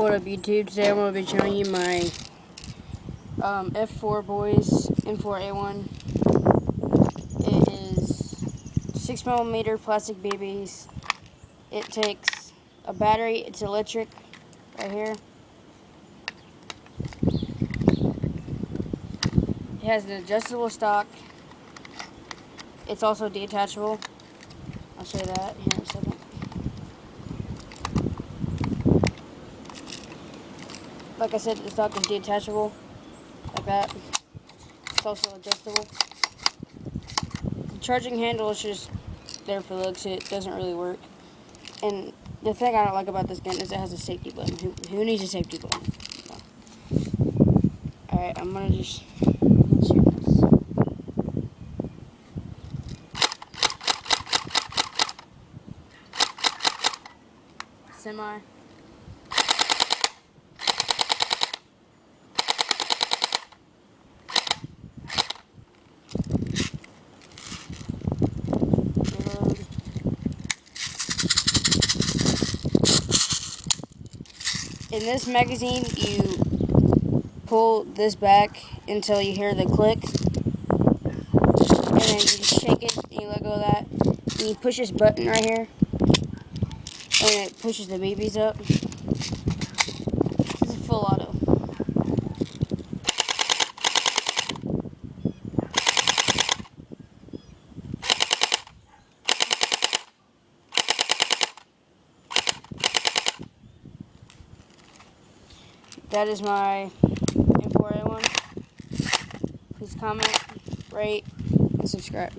What up, YouTube? Today I'm going to be showing you my F4 Boys M4a1. It is 6mm plastic BBs. It takes a battery. It's electric right here. It has an adjustable stock. It's also detachable. I'll show you that here in a second. Like I said, the stock is detachable, like that. It's also adjustable. The charging handle is just there for looks. It doesn't really work. And the thing I don't like about this gun is it has a safety button. Who needs a safety button? No. Alright, I'm gonna just shoot this. Semi. In this magazine, you pull this back until you hear the click, and then you just shake it, and you let go of that, and you push this button right here, and it pushes the BBs up. This is a full auto. That is my M4a1. Please comment, rate, and subscribe.